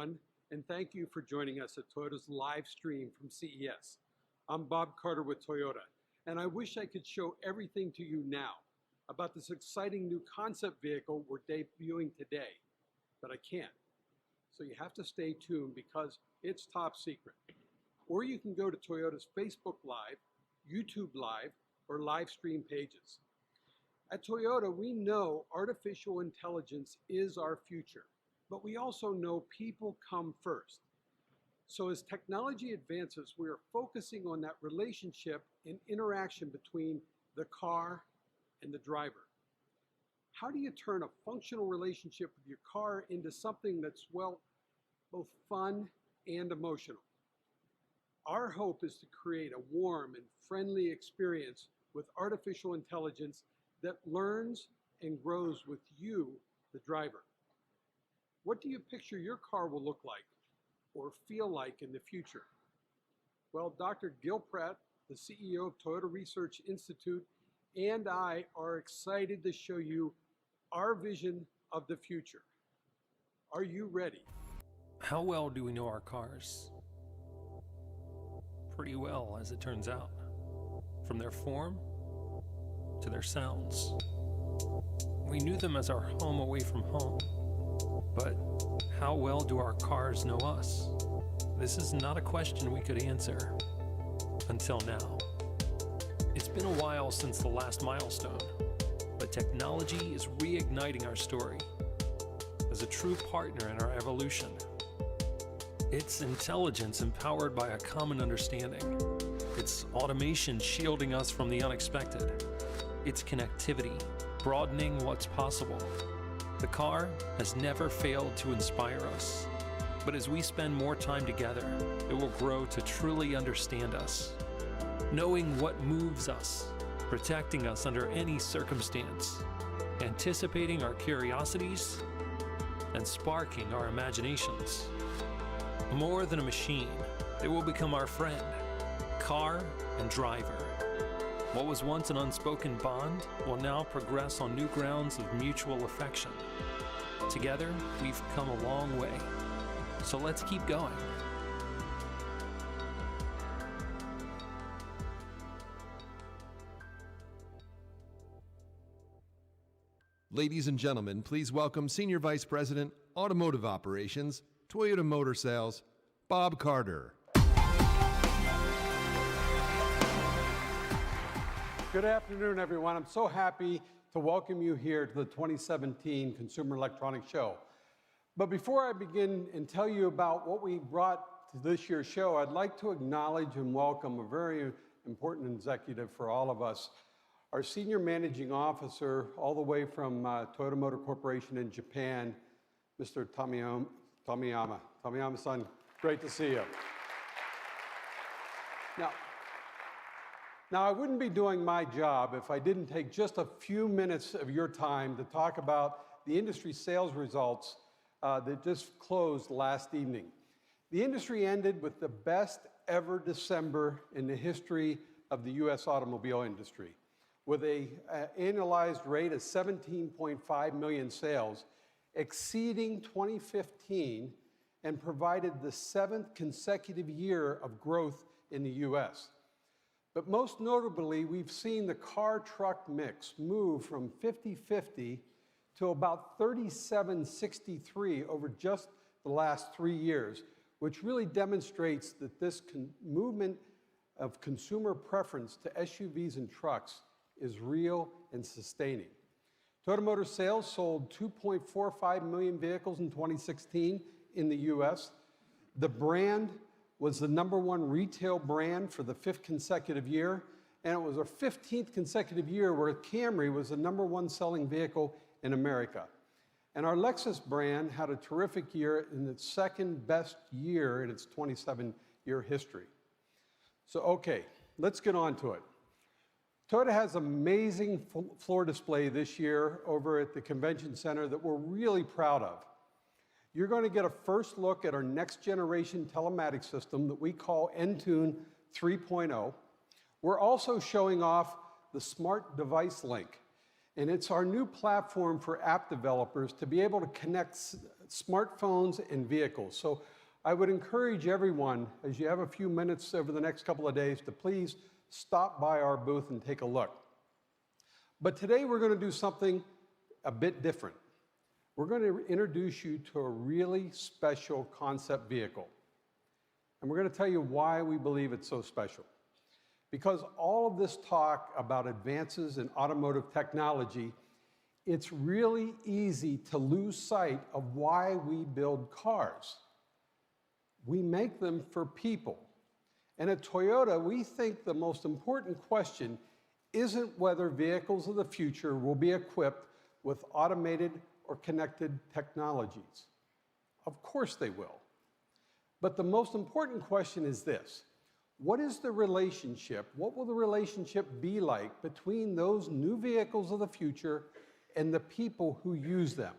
everyone, and thank you for joining us at Toyota's live stream from CES. I'm Bob Carter with Toyota, and I wish I could show everything to you now about this exciting new concept vehicle we're debuting today, but I can't. So you have to stay tuned because it's top secret. Or you can go to Toyota's Facebook Live, YouTube Live, or live stream pages. At Toyota, we know artificial intelligence is our future, but we also know people come first. So as technology advances, we are focusing on that relationship and interaction between the car and the driver. How do you turn a functional relationship with your car into something that's, well, both fun and emotional? Our hope is to create a warm and friendly experience with artificial intelligence that learns and grows with you, the driver. What do you picture your car will look like or feel like in the future? Well, Dr. Gill, the CEO of Toyota Research Institute, and I are excited to show you our vision of the future. Are you ready? How well do we know our cars? Pretty well, as it turns out. From their form to their sounds. We knew them as our home away from home. But how well do our cars know us? This is not a question we could answer until now. It's been a while since the last milestone, but technology is reigniting our story as a true partner in our evolution. It's intelligence empowered by a common understanding. It's automation shielding us from the unexpected. It's connectivity, broadening what's possible. The car has never failed to inspire us, but as we spend more time together, it will grow to truly understand us, knowing what moves us, protecting us under any circumstance, anticipating our curiosities, and sparking our imaginations. More than a machine, it will become our friend, car and driver. What was once an unspoken bond will now progress on new grounds of mutual affection. Together, we've come a long way, so let's keep going. Ladies and gentlemen, please welcome Senior Vice President, Automotive Operations, Toyota Motor Sales, Bob Carter. Good afternoon, everyone. I'm so happy to welcome you here to the 2017 Consumer Electronics Show. But before I begin and tell you about what we brought to this year's show, I'd like to acknowledge and welcome a very important executive for all of us, our Senior Managing Officer, all the way from Toyota Motor Corporation in Japan, Mr. Tomiyama. Tomiyama-san, great to see you. Now, I wouldn't be doing my job if I didn't take just a few minutes of your time to talk about the industry sales results that just closed last evening. The industry ended with the best ever December in the history of the U.S. automobile industry, with an annualized rate of 17.5 million sales, exceeding 2015, and provided the 7th consecutive year of growth in the U.S. But most notably, we've seen the car-truck mix move from 50-50 to about 37-63 over just the last 3 years, which really demonstrates that this movement of consumer preference to SUVs and trucks is real and sustaining. Toyota Motor sales sold 2.45 million vehicles in 2016 in the U.S. The brand was the #1 retail brand for the 5th consecutive year, and it was our 15th consecutive year where Camry was the #1 selling vehicle in America. And our Lexus brand had a terrific year in its 2nd best year in its 27-year history. So, okay, let's get on to it. Toyota has an amazing floor display this year over at the Convention Center that we're really proud of. You're going to get a first look at our next generation telematics system that we call Entune 3.0. We're also showing off the Smart Device Link. And it's our new platform for app developers to be able to connect smartphones and vehicles. So I would encourage everyone, as you have a few minutes over the next couple of days, to please stop by our booth and take a look. But today we're going to do something a bit different. We're going to introduce you to a really special concept vehicle. And we're going to tell you why we believe it's so special. Because all of this talk about advances in automotive technology, it's really easy to lose sight of why we build cars. We make them for people. And at Toyota, we think the most important question isn't whether vehicles of the future will be equipped with automated or connected technologies. Of course they will. But the most important question is this: what is the relationship, what will the relationship be like between those new vehicles of the future and the people who use them?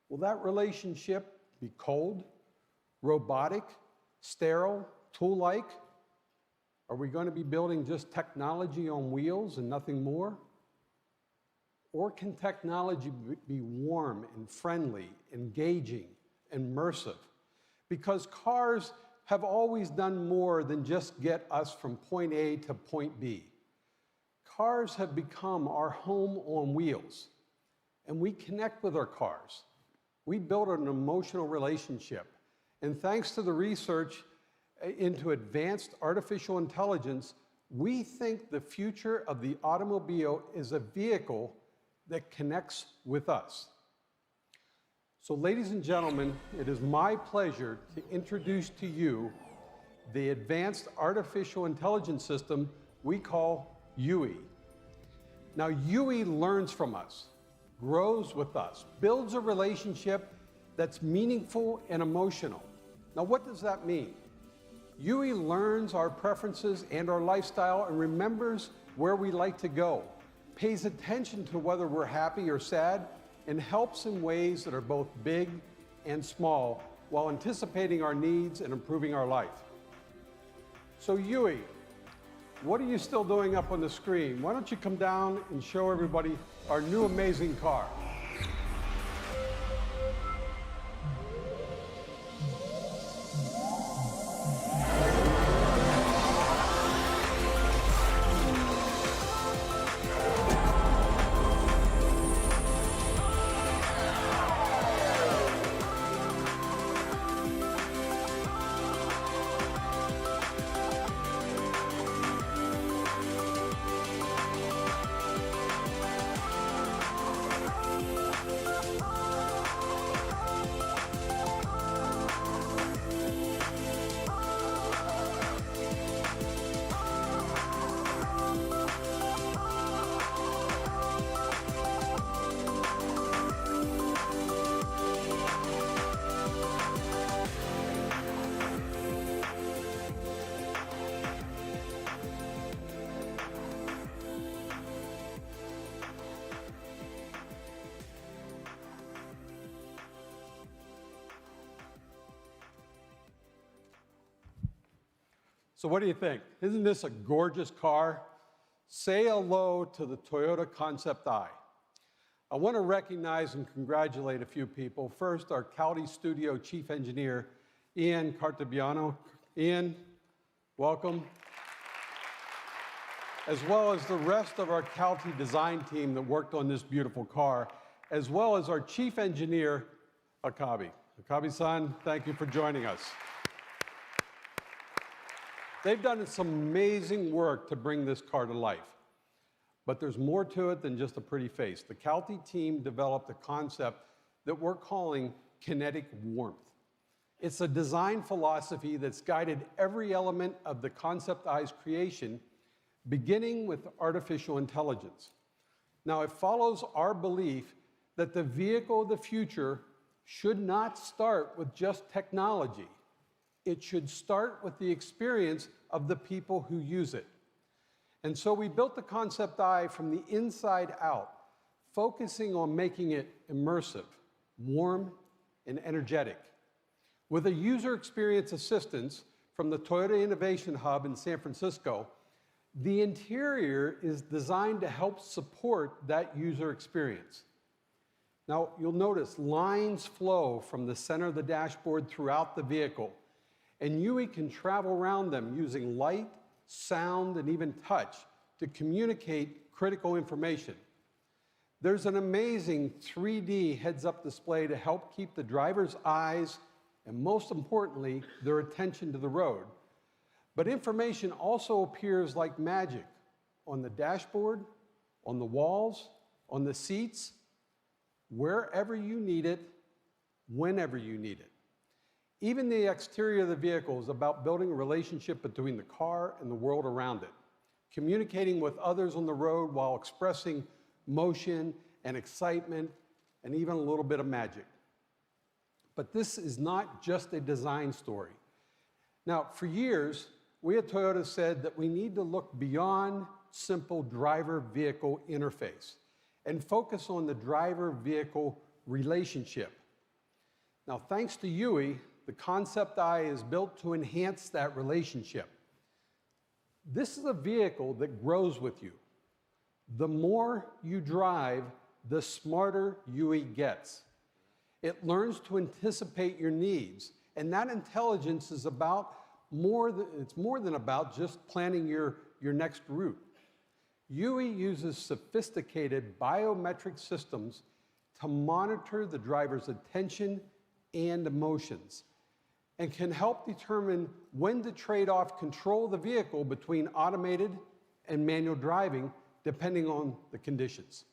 Will that relationship be cold, robotic, sterile, tool-like? Are we going to be building just technology on wheels and nothing more? Or can technology be warm and friendly, engaging, immersive? Because cars have always done more than just get us from point A to point B. Cars have become our home on wheels, and we connect with our cars. We build an emotional relationship, and thanks to the research into advanced artificial intelligence, we think the future of the automobile is a vehicle that connects with us. So, ladies and gentlemen, it is my pleasure to introduce to you the advanced artificial intelligence system we call UE. Now, UE learns from us, grows with us, builds a relationship that's meaningful and emotional. Now, what does that mean? UE learns our preferences and our lifestyle and remembers where we like to go, pays attention to whether we're happy or sad, and helps in ways that are both big and small while anticipating our needs and improving our life. So UE, what are you still doing up on the screen? Why don't you come down and show everybody our new amazing car? So what do you think? Isn't this a gorgeous car? Say hello to the Toyota Concept I. I want to recognize and congratulate a few people. First, our CALTY Studio Chief Engineer, Ian Cartabiano. Ian, welcome. As well as the rest of our CALTY design team that worked on this beautiful car, as well as our Chief Engineer, Akabi. Akabi-san, thank you for joining us. They've done some amazing work to bring this car to life. But there's more to it than just a pretty face. The CALTY team developed a concept that we're calling kinetic warmth. It's a design philosophy that's guided every element of the Concept I's creation, beginning with artificial intelligence. Now, it follows our belief that the vehicle of the future should not start with just technology. It should start with the experience of the people who use it. And so we built the Concept I from the inside out, focusing on making it immersive, warm, and energetic. With a user experience assistance from the Toyota Innovation Hub in San Francisco, The interior is designed to help support that user experience. Now, you'll notice lines flow from the center of the dashboard throughout the vehicle, and UE can travel around them using light, sound, and even touch to communicate critical information. There's an amazing 3D heads-up display to help keep the driver's eyes, and most importantly, their attention to the road. But information also appears like magic on the dashboard, on the walls, on the seats, wherever you need it, whenever you need it. Even the exterior of the vehicle is about building a relationship between the car and the world around it, communicating with others on the road while expressing motion and excitement and even a little bit of magic. But this is not just a design story. Now, for years, we at Toyota said that we need to look beyond simple driver-vehicle interface and focus on the driver-vehicle relationship. Now, thanks to UE, the concept eye is built to enhance that relationship. This is a vehicle that grows with you. The more you drive, the smarter UE gets. It learns to anticipate your needs, and that intelligence is more than about just planning your next route. UE uses sophisticated biometric systems to monitor the driver's attention and emotions, and can help determine when to trade off control of the vehicle between automated and manual driving, depending on the conditions.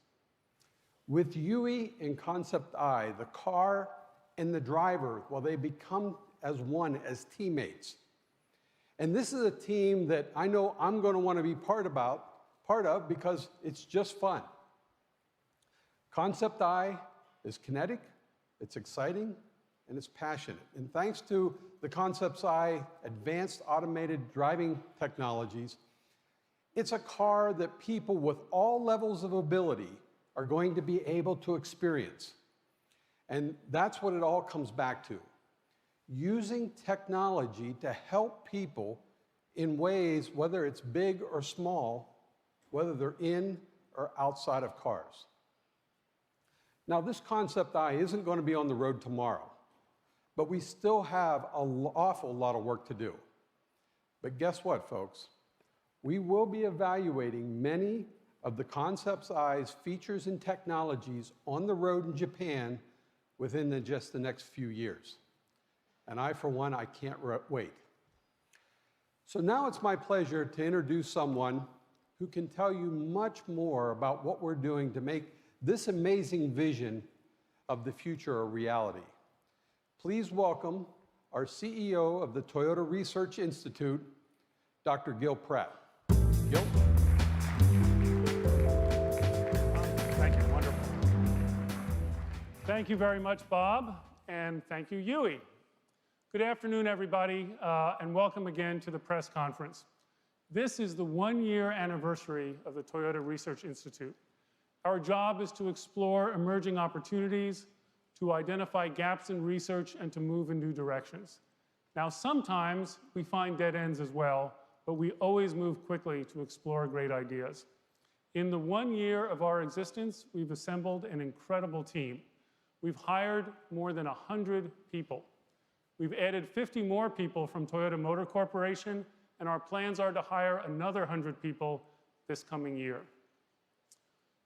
With UE and Concept I, the car and the driver, well, they become as one, as teammates. And this is a team that I know I'm going to want to be part of because it's just fun. Concept I is kinetic, it's exciting, and it's passionate. And thanks to the Concept I advanced automated driving technologies, it's a car that people with all levels of ability are going to be able to experience. And that's what it all comes back to. Using technology to help people in ways, whether it's big or small, whether they're in or outside of cars. Now, this Concept I isn't going to be on the road tomorrow, but we still have an awful lot of work to do. But guess what, folks? We will be evaluating many of the Concept I's features and technologies on the road in Japan within just the next few years. And I, for one, I can't wait. So now it's my pleasure to introduce someone who can tell you much more about what we're doing to make this amazing vision of the future a reality. Please welcome our CEO of the Toyota Research Institute, Dr. Gill Pratt. Gill? Thank you, wonderful. Thank you very much, Bob, and thank you, UE. Good afternoon, everybody, and welcome again to the press conference. This is the one-year anniversary of the Toyota Research Institute. Our job is to explore emerging opportunities, to identify gaps in research, and to move in new directions. Now, sometimes we find dead ends as well, but we always move quickly to explore great ideas. In the 1 year of our existence, we've assembled an incredible team. We've hired more than 100 people. We've added 50 more people from Toyota Motor Corporation, and our plans are to hire another 100 people this coming year.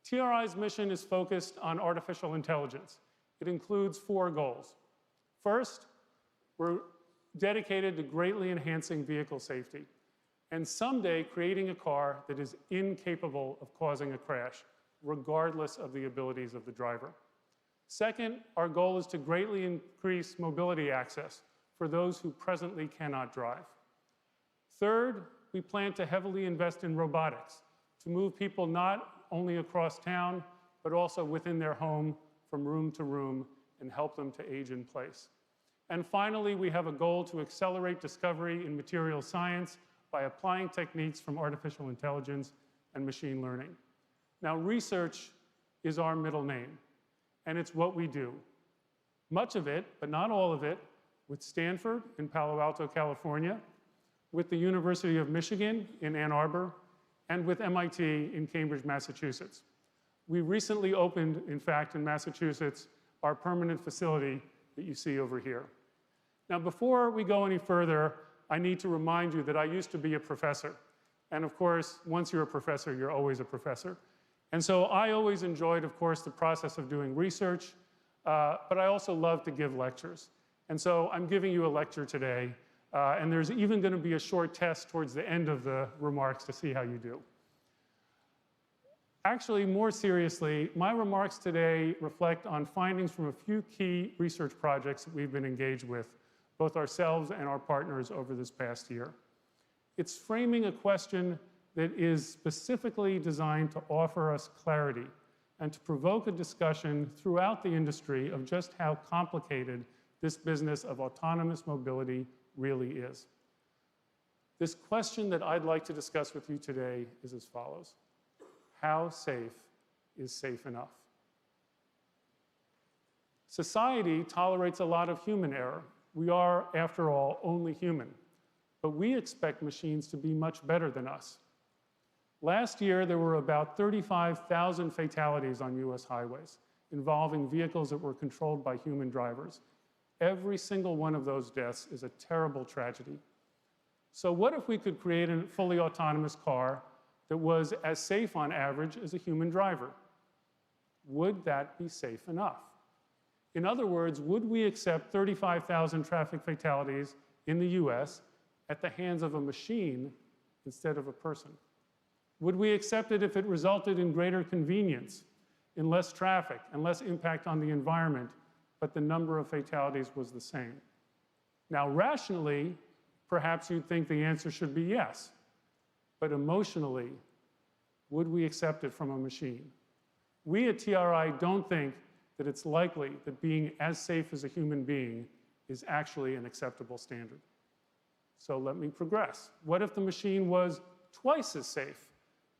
TRI's mission is focused on artificial intelligence. It includes 4 goals. First, we're dedicated to greatly enhancing vehicle safety, and someday creating a car that is incapable of causing a crash, regardless of the abilities of the driver. Second, our goal is to greatly increase mobility access for those who presently cannot drive. Third, we plan to heavily invest in robotics to move people not only across town, but also within their home, from room to room, and help them to age in place. And finally, we have a goal to accelerate discovery in material science by applying techniques from artificial intelligence and machine learning. Now, research is our middle name, and it's what we do. Much of it, but not all of it, with Stanford in Palo Alto, California, with the University of Michigan in Ann Arbor, and with MIT in Cambridge, Massachusetts. We recently opened, in fact, in Massachusetts, our permanent facility that you see over here. Now, before we go any further, I need to remind you that I used to be a professor. And of course, once you're a professor, you're always a professor. And so I always enjoyed, of course, the process of doing research, but I also love to give lectures. And so I'm giving you a lecture today, and there's even going to be a short test towards the end of the remarks to see how you do. Actually, more seriously, my remarks today reflect on findings from a few key research projects that we've been engaged with, both ourselves and our partners over this past year. It's framing a question that is specifically designed to offer us clarity and to provoke a discussion throughout the industry of just how complicated this business of autonomous mobility really is. This question that I'd like to discuss with you today is as follows. How safe is safe enough? Society tolerates a lot of human error. We are, after all, only human. But we expect machines to be much better than us. Last year, there were about 35,000 fatalities on US highways involving vehicles that were controlled by human drivers. Every single one of those deaths is a terrible tragedy. So what if we could create a fully autonomous car that was as safe on average as a human driver? Would that be safe enough? In other words, would we accept 35,000 traffic fatalities in the US at the hands of a machine instead of a person? Would we accept it if it resulted in greater convenience, in less traffic, and less impact on the environment, but the number of fatalities was the same? Now, rationally, perhaps you'd think the answer should be yes. But emotionally, would we accept it from a machine? We at TRI don't think that it's likely that being as safe as a human being is actually an acceptable standard. So let me progress. What if the machine was twice as safe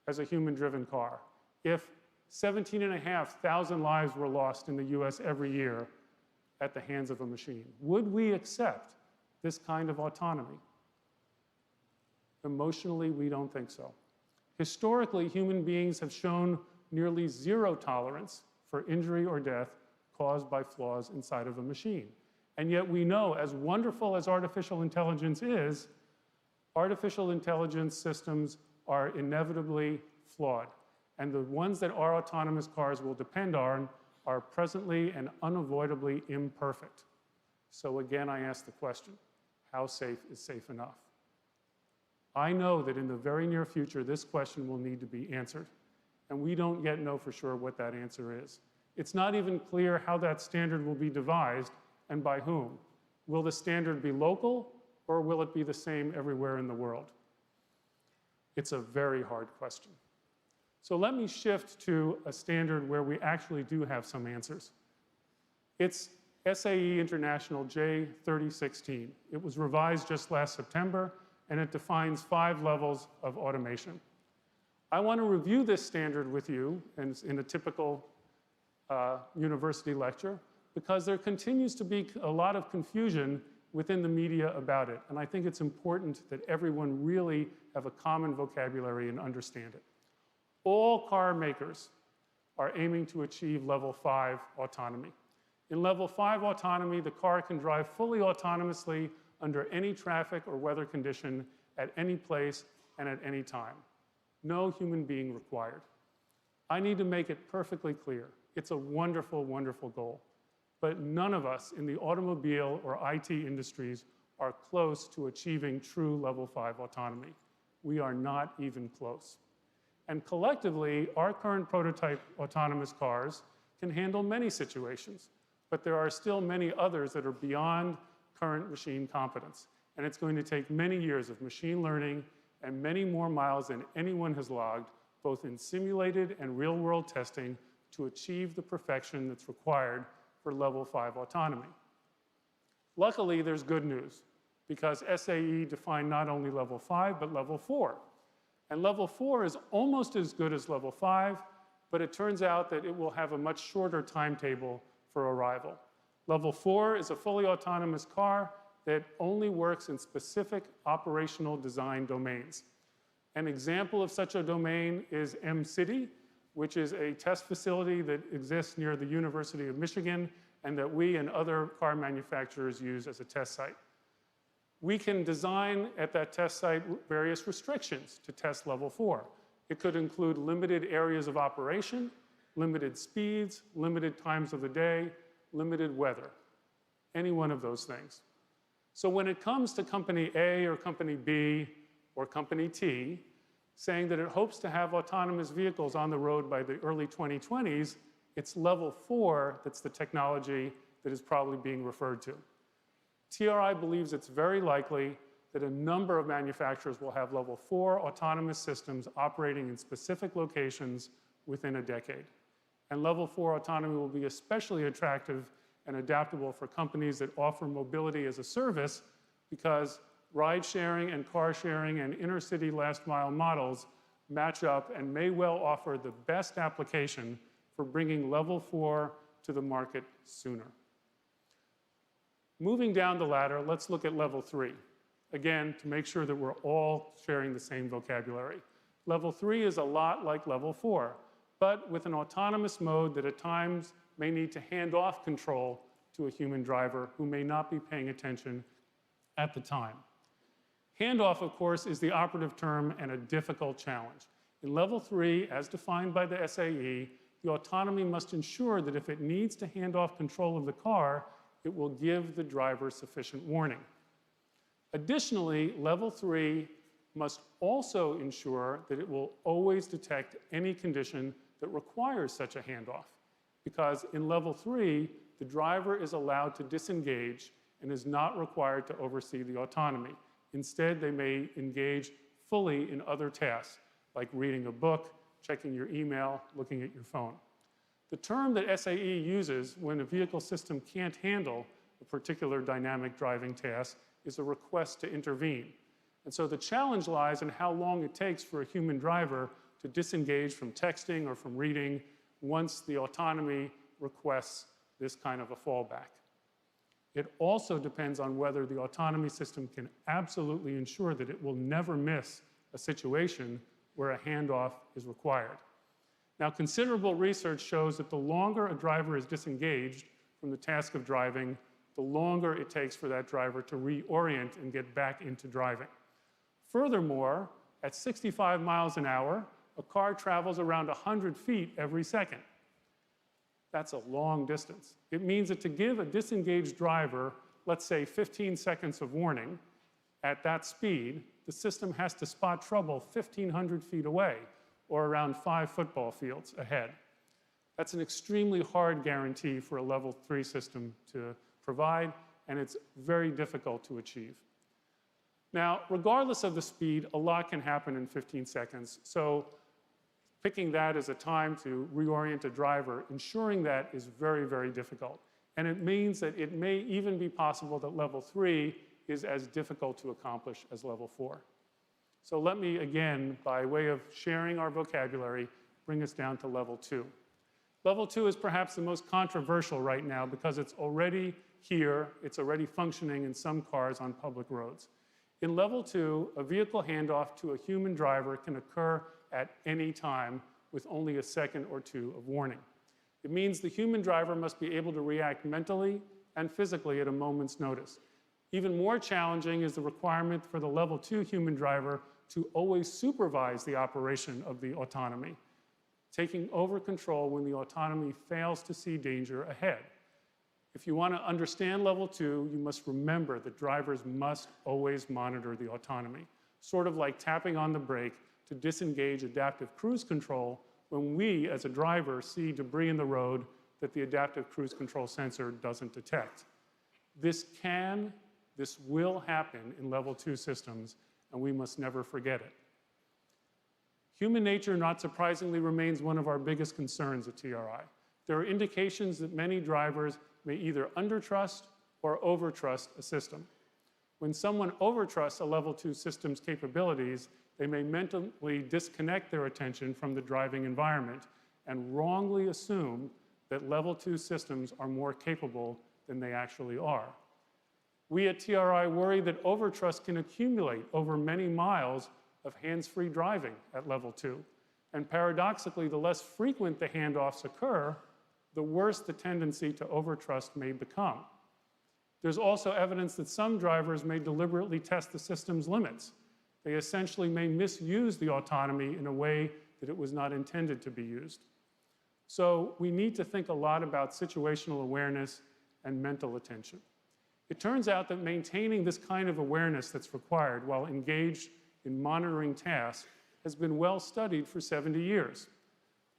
as a human-driven car? If 17,500 lives were lost in the US every year at the hands of a machine, would we accept this kind of autonomy? Emotionally, we don't think so. Historically, human beings have shown nearly zero tolerance for injury or death caused by flaws inside of a machine. And yet we know, as wonderful as artificial intelligence is, artificial intelligence systems are inevitably flawed. And the ones that our autonomous cars will depend on are presently and unavoidably imperfect. So again, I ask the question, how safe is safe enough? I know that in the very near future, this question will need to be answered. And we don't yet know for sure what that answer is. It's not even clear how that standard will be devised and by whom. Will the standard be local, or will it be the same everywhere in the world? It's a very hard question. So let me shift to a standard where we actually do have some answers. It's SAE International J3016. It was revised just last September, and it defines 5 levels of automation. I want to review this standard with you in a typical university lecture, because there continues to be a lot of confusion within the media about it. And I think it's important that everyone really have a common vocabulary and understand it. All car makers are aiming to achieve level 5 autonomy. In level 5 autonomy, the car can drive fully autonomously under any traffic or weather condition at any place and at any time. No human being required. I need to make it perfectly clear. It's a wonderful, wonderful goal. But none of us in the automobile or IT industries are close to achieving true level 5 autonomy. We are not even close. And collectively, our current prototype autonomous cars can handle many situations, but there are still many others that are beyond current machine competence. And it's going to take many years of machine learning and many more miles than anyone has logged, both in simulated and real-world testing, to achieve the perfection that's required for level 5 autonomy. Luckily, there's good news, because SAE defined not only level 5, but level 4. And level 4 is almost as good as level 5, but it turns out that it will have a much shorter timetable for arrival. Level 4 is a fully autonomous car that only works in specific operational design domains. An example of such a domain is M-City, which is a test facility that exists near the University of Michigan and that we and other car manufacturers use as a test site. We can design at that test site various restrictions to test level 4. It could include limited areas of operation, limited speeds, limited times of the day, limited weather, any one of those things. So when it comes to company A or company B or company T saying that it hopes to have autonomous vehicles on the road by the early 2020s, it's level 4 that's the technology that is probably being referred to. TRI believes it's very likely that a number of manufacturers will have level 4 autonomous systems operating in specific locations within a decade. And level 4 autonomy will be especially attractive and adaptable for companies that offer mobility as a service because ride sharing and car sharing and inner city last mile models match up and may well offer the best application for bringing level 4 to the market sooner. Moving down the ladder, let's look at level 3. Again, to make sure that we're all sharing the same vocabulary. Level 3 is a lot like level 4, but with an autonomous mode that at times may need to hand off control to a human driver who may not be paying attention at the time. Handoff, of course, is the operative term and a difficult challenge. In level 3, as defined by the SAE, the autonomy must ensure that if it needs to hand off control of the car, it will give the driver sufficient warning. Additionally, level 3 must also ensure that it will always detect any condition that requires such a handoff. Because in level 3, the driver is allowed to disengage and is not required to oversee the autonomy. Instead, they may engage fully in other tasks, like reading a book, checking your email, looking at your phone. The term that SAE uses when a vehicle system can't handle a particular dynamic driving task is a request to intervene. And so the challenge lies in how long it takes for a human driver to disengage from texting or from reading once the autonomy requests this kind of a fallback. It also depends on whether the autonomy system can absolutely ensure that it will never miss a situation where a handoff is required. Now, considerable research shows that the longer a driver is disengaged from the task of driving, the longer it takes for that driver to reorient and get back into driving. Furthermore, at 65 miles an hour, a car travels around 100 feet every second. That's a long distance. It means that to give a disengaged driver, let's say 15 seconds of warning, at that speed, the system has to spot trouble 1,500 feet away, or around 5 football fields ahead. That's an extremely hard guarantee for a level 3 system to provide, and it's very difficult to achieve. Now, regardless of the speed, a lot can happen in 15 seconds. So picking that as a time to reorient a driver, ensuring that is very, very difficult. And it means that it may even be possible that level 3 is as difficult to accomplish as level 4. So let me, again, by way of sharing our vocabulary, bring us down to level 2. Level 2 is perhaps the most controversial right now because it's already here, it's already functioning in some cars on public roads. In level 2, a vehicle handoff to a human driver can occur at any time with only a second or two of warning. It means the human driver must be able to react mentally and physically at a moment's notice. Even more challenging is the requirement for the level 2 human driver to always supervise the operation of the autonomy, taking over control when the autonomy fails to see danger ahead. If you want to understand level 2, you must remember that drivers must always monitor the autonomy, sort of like tapping on the brake to disengage adaptive cruise control when we, as a driver, see debris in the road that the adaptive cruise control sensor doesn't detect. This will happen in level 2 systems, and we must never forget it. Human nature, not surprisingly, remains one of our biggest concerns at TRI. There are indications that many drivers may either undertrust or overtrust a system. When someone overtrusts a level 2 system's capabilities, they may mentally disconnect their attention from the driving environment and wrongly assume that level 2 systems are more capable than they actually are. We at TRI worry that overtrust can accumulate over many miles of hands-free driving at level 2. And paradoxically, the less frequent the handoffs occur, the worse the tendency to overtrust may become. There's also evidence that some drivers may deliberately test the system's limits. They essentially may misuse the autonomy in a way that it was not intended to be used. So we need to think a lot about situational awareness and mental attention. It turns out that maintaining this kind of awareness that's required while engaged in monitoring tasks has been well studied for 70 years.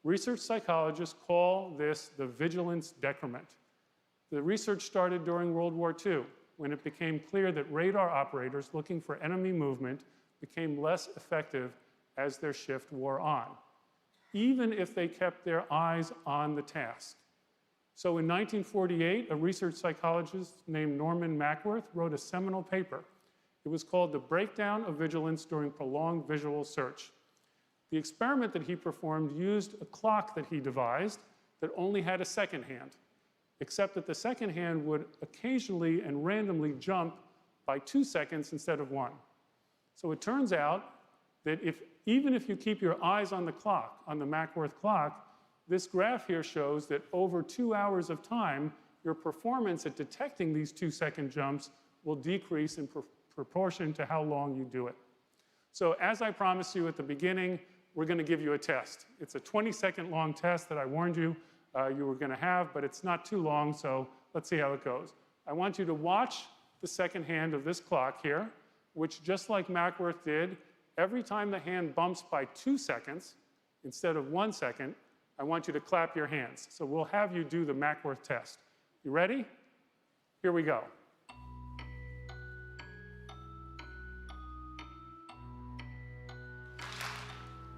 Research psychologists call this the Vigilance Decrement. The research started during World War II, when it became clear that radar operators looking for enemy movement became less effective as their shift wore on, even if they kept their eyes on the task. So in 1948, a research psychologist named Norman Mackworth wrote a seminal paper. It was called The Breakdown of Vigilance During Prolonged Visual Search. The experiment that he performed used a clock that he devised that only had a second hand, except that the second hand would occasionally and randomly jump by 2 seconds instead of 1. So it turns out that even if you keep your eyes on the clock, on the Mackworth clock, this graph here shows that over 2 hours of time, your performance at detecting these 2-second jumps will decrease in proportion to how long you do it. So as I promised you at the beginning, we're going to give you a test. It's a 20-second long test that I warned you you were going to have, but it's not too long, so let's see how it goes. I want you to watch the second hand of this clock here, which just like Mackworth did, every time the hand bumps by 2 seconds instead of 1 second, I want you to clap your hands. So we'll have you do the Mackworth test. You ready? Here we go.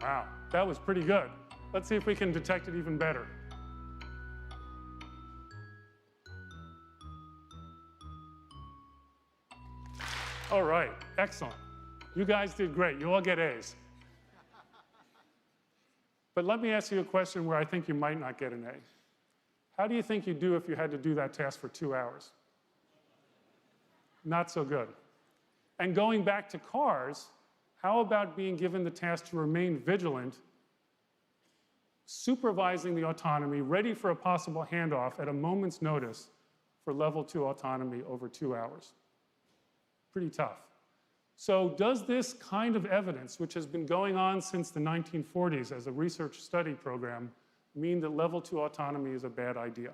Wow, that was pretty good. Let's see if we can detect it even better. All right, excellent. You guys did great. You all get A's. But let me ask you a question where I think you might not get an A. How do you think you'd do if you had to do that task for 2 hours? Not so good. And going back to cars, how about being given the task to remain vigilant, supervising the autonomy, ready for a possible handoff at a moment's notice for level 2 autonomy over 2 hours? Pretty tough. So does this kind of evidence, which has been going on since the 1940s as a research study program, mean that level 2 autonomy is a bad idea?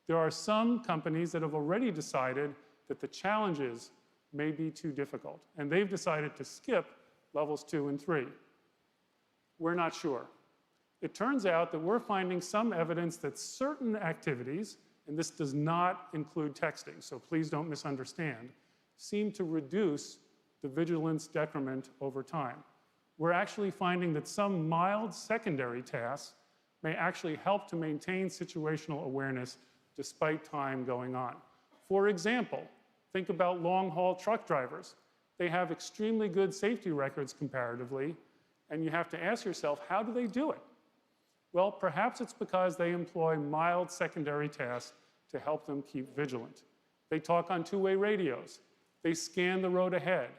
There are some companies that have already decided that the challenges may be too difficult, and they've decided to skip levels 2 and 3. We're not sure. It turns out that we're finding some evidence that certain activities, and this does not include texting, so please don't misunderstand, seem to reduce the vigilance decrement over time. We're actually finding that some mild secondary tasks may actually help to maintain situational awareness despite time going on. For example, think about long-haul truck drivers. They have extremely good safety records comparatively, and you have to ask yourself, how do they do it? Well, perhaps it's because they employ mild secondary tasks to help them keep vigilant. They talk on two-way radios. They scan the road ahead.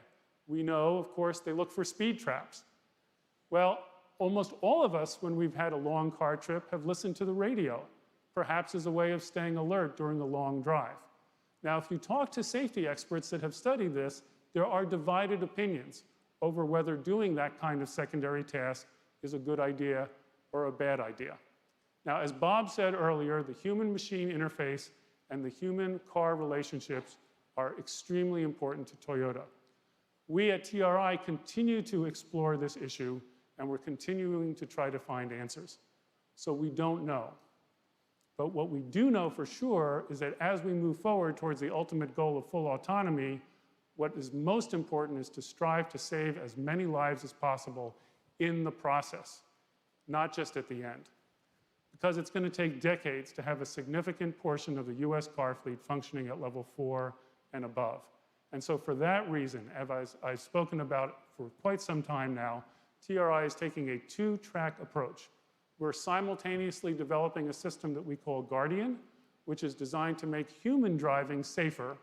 We know, of course, they look for speed traps. Well, almost all of us, when we've had a long car trip, have listened to the radio, perhaps as a way of staying alert during a long drive. Now, if you talk to safety experts that have studied this, there are divided opinions over whether doing that kind of secondary task is a good idea or a bad idea. Now, as Bob said earlier, the human-machine interface and the human-car relationships are extremely important to Toyota. We at TRI continue to explore this issue, and we're continuing to try to find answers. So we don't know. But what we do know for sure is that as we move forward towards the ultimate goal of full autonomy, what is most important is to strive to save as many lives as possible in the process, not just at the end. Because it's going to take decades to have a significant portion of the US car fleet functioning at level 4 and above. And so for that reason, as I've spoken about for quite some time now, TRI is taking a two-track approach. We're simultaneously developing a system that we call Guardian, which is designed to make human driving safer,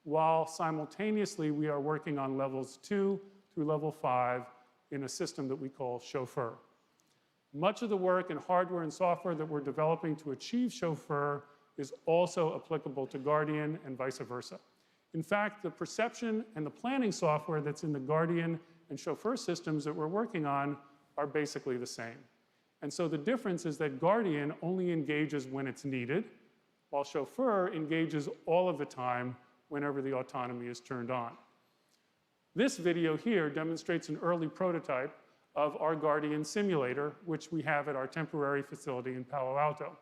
while simultaneously we are working on levels 2 through level 5 in a system that we call Chauffeur. Much of the work in hardware and software that we're developing to achieve Chauffeur is also applicable to Guardian and vice versa. In fact, the perception and the planning software that's in the Guardian and Chauffeur systems that we're working on are basically the same. And so the difference is that Guardian only engages when it's needed, while Chauffeur engages all of the time whenever the autonomy is turned on. This video here demonstrates an early prototype of our Guardian simulator, which we have at our temporary facility in Palo Alto.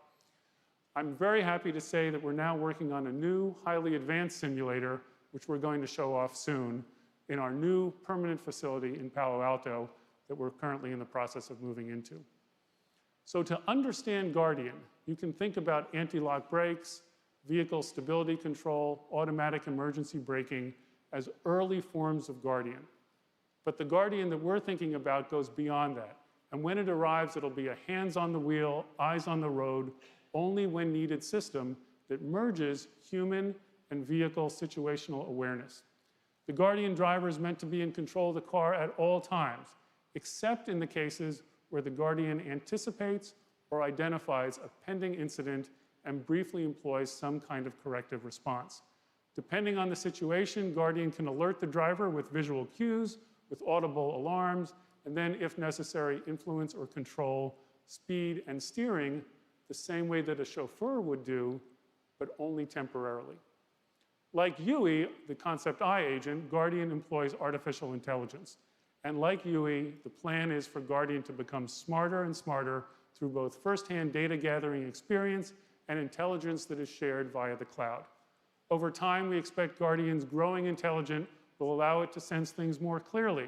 I'm very happy to say that we're now working on a new, highly advanced simulator, which we're going to show off soon in our new permanent facility in Palo Alto that we're currently in the process of moving into. So to understand Guardian, you can think about anti-lock brakes, vehicle stability control, automatic emergency braking as early forms of Guardian. But the Guardian that we're thinking about goes beyond that. And when it arrives, it'll be a hands on the wheel, eyes on the road, only when needed system that merges human and vehicle situational awareness. The Guardian driver is meant to be in control of the car at all times, except in the cases where the Guardian anticipates or identifies a pending incident and briefly employs some kind of corrective response. Depending on the situation, Guardian can alert the driver with visual cues, with audible alarms, and then, if necessary, influence or control speed and steering the same way that a chauffeur would do, but only temporarily. Like UE, the concept I agent, Guardian employs artificial intelligence. And like UE, the plan is for Guardian to become smarter and smarter through both first-hand data gathering experience and intelligence that is shared via the cloud. Over time, we expect Guardian's growing intelligence will allow it to sense things more clearly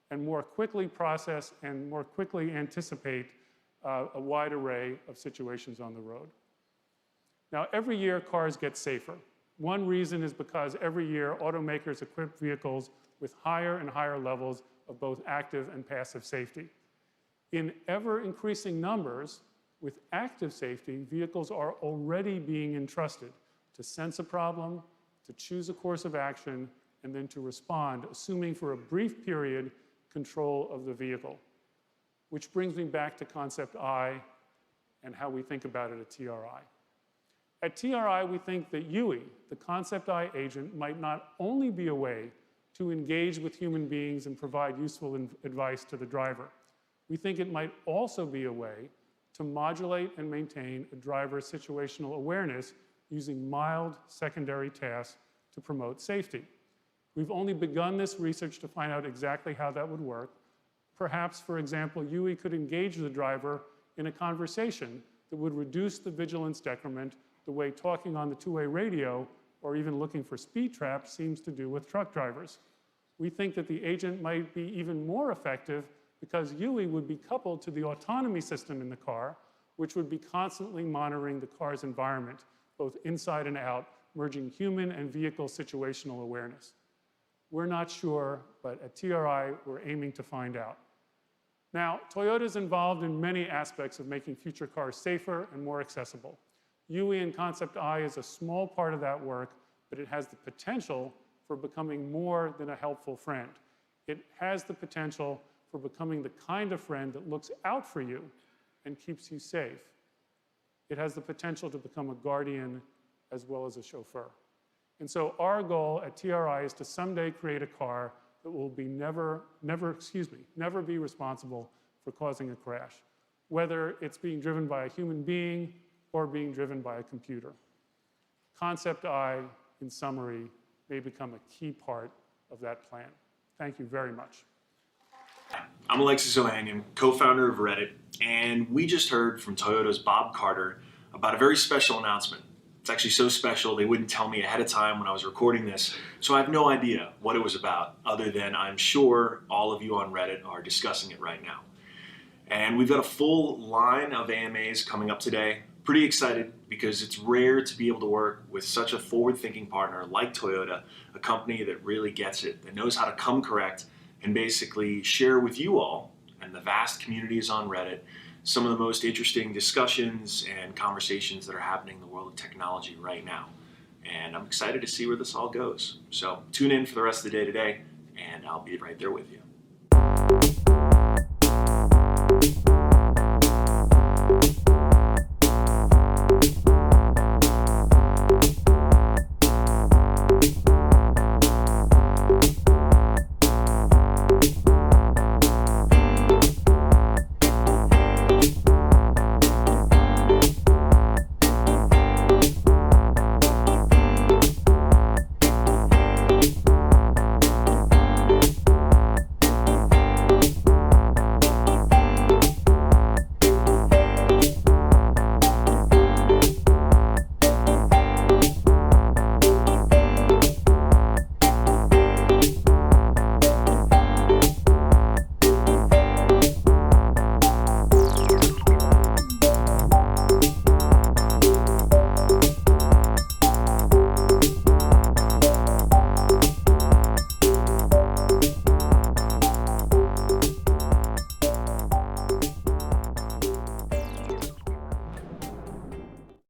and more quickly process and more quickly anticipate a wide array of situations on the road. Now, every year, cars get safer. One reason is because every year, automakers equip vehicles with higher and higher levels of both active and passive safety. In ever-increasing numbers, with active safety, vehicles are already being entrusted to sense a problem, to choose a course of action, and then to respond, assuming for a brief period control of the vehicle. Which brings me back to concept I and how we think about it at TRI. At TRI, we think that UE, the concept I agent, might not only be a way to engage with human beings and provide useful advice to the driver. We think it might also be a way to modulate and maintain a driver's situational awareness using mild secondary tasks to promote safety. We've only begun this research to find out exactly how that would work. Perhaps, for example, UE could engage the driver in a conversation that would reduce the vigilance decrement the way talking on the two-way radio or even looking for speed traps seems to do with truck drivers. We think that the agent might be even more effective because UE would be coupled to the autonomy system in the car, which would be constantly monitoring the car's environment, both inside and out, merging human and vehicle situational awareness. We're not sure, but at TRI, we're aiming to find out. Now, Toyota's involved in many aspects of making future cars safer and more accessible. UE and Concept I is a small part of that work, but it has the potential for becoming more than a helpful friend. It has the potential for becoming the kind of friend that looks out for you and keeps you safe. It has the potential to become a guardian as well as a chauffeur. And so our goal at TRI is to someday create a car that will be never be responsible for causing a crash, whether it's being driven by a human being or being driven by a computer. Concept I, in summary, may become a key part of that plan. Thank you very much. I'm Alexis Ohanian, co-founder of Reddit, and we just heard from Toyota's Bob Carter about a very special announcement. It's actually so special they wouldn't tell me ahead of time when I was recording this, so I have no idea what it was about, other than I'm sure all of you on Reddit are discussing it right now. And we've got a full line of AMAs coming up today. Pretty excited because it's rare to be able to work with such a forward-thinking partner like Toyota, a company that really gets it, that knows how to come correct and basically share with you all and the vast communities on Reddit some of the most interesting discussions and conversations that are happening in the world of technology right now. And I'm excited to see where this all goes. So tune in for the rest of the day today, and I'll be right there with you.